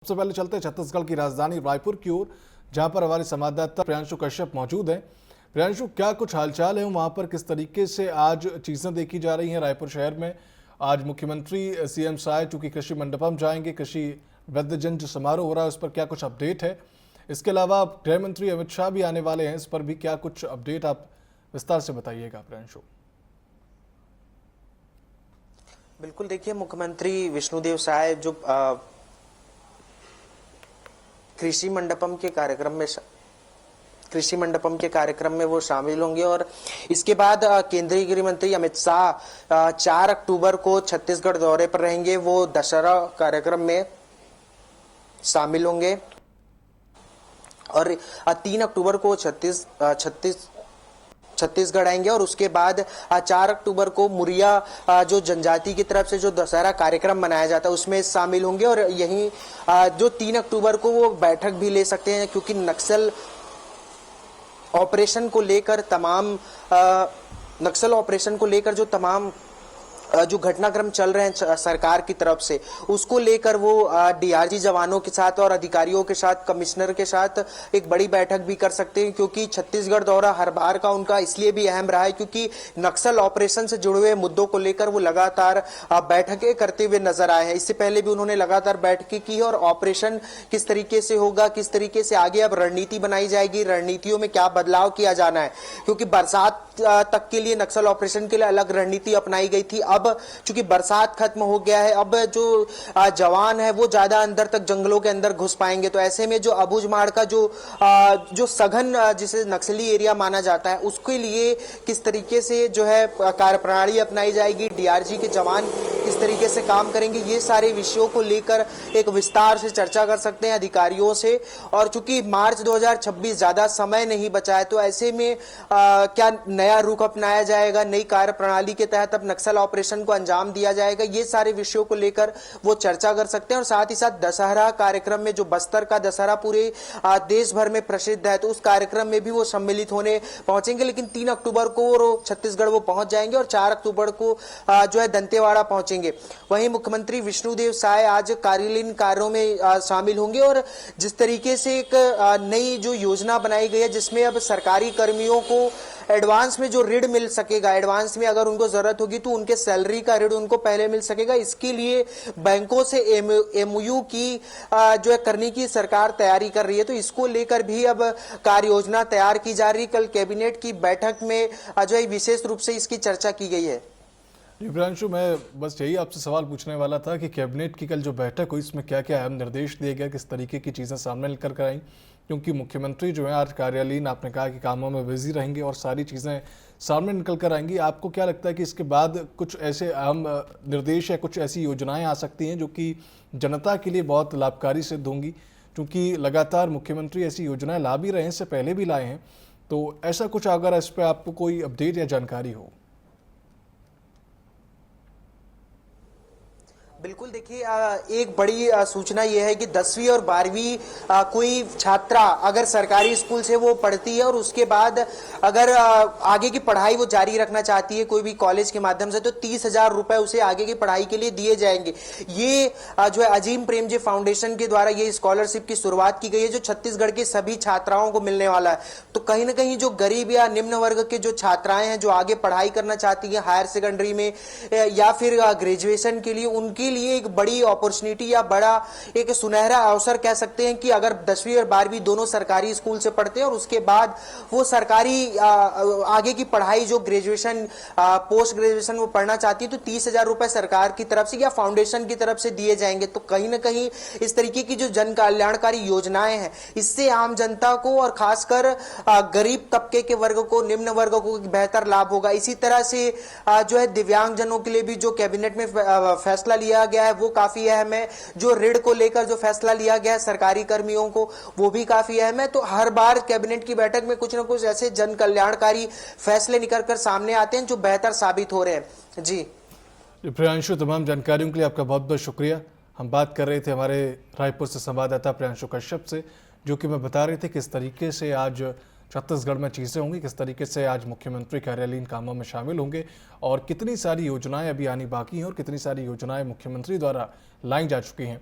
सबसे पहले चलते हैं छत्तीसगढ़ की राजधानी रायपुर की ओर, जहां पर हमारे संवाददाता प्रियांशु कश्यप मौजूद हैं। प्रियांशु, क्या कुछ हालचाल है वहां पर? किस तरीके से आज चीजें देखी जा रही हैं रायपुर शहर में? आज मुख्यमंत्री सीएम साय चूंकि कृषि मंडपम जाएंगे, कृषि वृद्धजन जो समारोह हो रहा है उस पर क्या कुछ अपडेट है? इसके अलावा गृह मंत्री अमित शाह भी आने वाले हैं, इस पर भी क्या कुछ अपडेट आप विस्तार से बताइएगा प्रियांशु। बिल्कुल, देखिए मुख्यमंत्री विष्णुदेव साय जो कृषि मंडपम के कार्यक्रम में वो शामिल होंगे और इसके बाद केंद्रीय गृह मंत्री अमित शाह 4 अक्टूबर को छत्तीसगढ़ दौरे पर रहेंगे। वो दशहरा कार्यक्रम में शामिल होंगे और 3 अक्टूबर को छत्तीसगढ़ आएंगे और उसके बाद 4 अक्टूबर को मुरिया जो जनजाति की तरफ से जो दशहरा कार्यक्रम मनाया जाता है उसमें शामिल होंगे और यहीं जो 3 अक्टूबर को वो बैठक भी ले सकते हैं, क्योंकि नक्सल ऑपरेशन को लेकर जो तमाम जो घटनाक्रम चल रहे हैं सरकार की तरफ से, उसको लेकर वो डीआरजी जवानों के साथ और अधिकारियों के साथ, कमिश्नर के साथ एक बड़ी बैठक भी कर सकते हैं। क्योंकि छत्तीसगढ़ दौरा हर बार का उनका इसलिए भी अहम रहा है क्योंकि नक्सल ऑपरेशन से जुड़े हुए मुद्दों को लेकर वो लगातार बैठकें करते हुए नजर आए हैं। इससे पहले भी उन्होंने लगातार बैठकें की और ऑपरेशन किस तरीके से होगा, किस तरीके से आगे अब रणनीति बनाई जाएगी, रणनीतियों में क्या बदलाव किया जाना है, क्योंकि बरसात तक के लिए नक्सल ऑपरेशन के लिए अलग रणनीति अपनाई गई थी। अब चूंकि बरसात खत्म हो गया है, अब जो जवान है वो ज्यादा अंदर तक जंगलों के अंदर घुस पाएंगे, तो ऐसे में जो अबूझमाड़ का जो सघन जिसे नक्सली एरिया माना जाता है उसके लिए किस तरीके से जो है कार्यप्रणाली अपनाई जाएगी, डीआरजी के जवान किस तरीके से काम करेंगे, ये सारे विषयों को लेकर एक विस्तार से चर्चा कर सकते हैं अधिकारियों से। और चूंकि मार्च 2026 ज्यादा समय नहीं बचा है, तो ऐसे में क्या नया रुख अपनाया जाएगा, नई कार्यप्रणाली के तहत अब नक्सल ऑपरेशन को अंजाम दिया जाएगा, ये सारे विषयों को लेकर वो चर्चा कर सकते हैं। और साथ ही साथ दशहरा कार्यक्रम में जो बस्तर का दशहरा पूरे देश भर में प्रसिद्ध है, तो उस कार्यक्रम में भी वो सम्मिलित होने पहुंचेंगे। लेकिन 3 अक्टूबर को छत्तीसगढ़ वो पहुंच जाएंगे और 4 अक्टूबर को जो है दंतेवाड़ा पहुंचेंगे। वहीं मुख्यमंत्री विष्णुदेव साय आज कार्यालयीन कार्यों में शामिल होंगे और जिस तरीके से एक नई जो योजना बनाई गई है जिसमें अब सरकारी कर्मियों को एडवांस में जो ऋण मिल सकेगा, एडवांस में अगर उनको जरूरत होगी तो उनके सैलरी का ऋण उनको पहले मिल सकेगा। इसके लिए बैंकों से एमओयू की जो है करने की सरकार तैयारी कर रही है, तो इसको लेकर भी अब कार्य योजना तैयार की जा रही है। कल कैबिनेट की बैठक में जो है विशेष रूप से इसकी चर्चा की गई है। प्रियांशु, मैं बस यही आपसे सवाल पूछने वाला था कि कैबिनेट की कल जो बैठक हुई इसमें क्या क्या अहम निर्देश दिए गए, किस तरीके की चीज़ें सामने लेकर कर आई, क्योंकि मुख्यमंत्री जो है आज कार्यालयीन आपने कहा कि कामों में बिजी रहेंगे और सारी चीज़ें सामने निकल कर आएंगी। आपको क्या लगता है कि इसके बाद कुछ ऐसे अहम निर्देश या कुछ ऐसी योजनाएं आ सकती हैं जो कि जनता के लिए बहुत लाभकारी सिद्ध होंगी? क्योंकि लगातार मुख्यमंत्री ऐसी योजनाएं ला भी रहे हैं, इससे पहले भी लाए हैं, तो ऐसा कुछ अगर इस पर आपको कोई अपडेट या जानकारी हो। बिल्कुल, देखिए एक बड़ी सूचना यह है कि 10वीं और 12वीं कोई छात्रा अगर सरकारी स्कूल से वो पढ़ती है और उसके बाद अगर आगे की पढ़ाई वो जारी रखना चाहती है कोई भी कॉलेज के माध्यम से, तो 30,000 रुपए उसे आगे की पढ़ाई के लिए दिए जाएंगे। ये जो है अजीम प्रेमजी फाउंडेशन के द्वारा ये स्कॉलरशिप की शुरुआत की गई है जो छत्तीसगढ़ की सभी छात्राओं को मिलने वाला है। तो कहीं ना कहीं जो गरीब या निम्न वर्ग के जो छात्राएं हैं जो आगे पढ़ाई करना चाहती है हायर सेकेंडरी में या फिर ग्रेजुएशन के लिए, उनके लिए एक बड़ी अपॉर्चुनिटी या बड़ा एक सुनहरा अवसर कह सकते हैं कि अगर 10वीं और 12वीं दोनों सरकारी स्कूल से पढ़ते हैं और उसके बाद वो सरकारी आगे की पढ़ाई जो ग्रेजुएशन पोस्ट ग्रेजुएशन वो पढ़ना चाहती है, तो 30,000 रुपए सरकार की तरफ से या फाउंडेशन की तरफ से दिए जाएंगे। तो कहीं ना कहीं इस तरीके की जो जन कल्याणकारी योजनाएं हैं इससे आम जनता को और खासकर गरीब तबके के वर्ग को, निम्न वर्ग को बेहतर लाभ होगा। इसी तरह से जो है दिव्यांगजनों के लिए भी जो कैबिनेट में फैसला लिया गया है वो काफी अहम है। जो ऋण को लेकर जो फैसला लिया गया है सरकारी कर्मियों को वो भी काफी अहम है। तो हर बार कैबिनेट की बैठक में कुछ ना कुछ ऐसे जन कल्याणकारी फैसले निकल कर सामने आते हैं जो बेहतर साबित हो रहे हैं। जी प्रियांशु, तमाम जानकारियों के लिए आपका बहुत बहुत शुक्रिया। हम बात कर रहे थे हमारे रायपुर से संवाददाता प्रियांशु कश्यप से, जो कि मैं बता रहे थे किस तरीके से आज छत्तीसगढ़ में चीज़ें होंगी, किस तरीके से आज मुख्यमंत्री कार्यालयीन कामों में शामिल होंगे और कितनी सारी योजनाएं अभी आनी बाकी हैं और कितनी सारी योजनाएं मुख्यमंत्री द्वारा लाई जा चुकी हैं।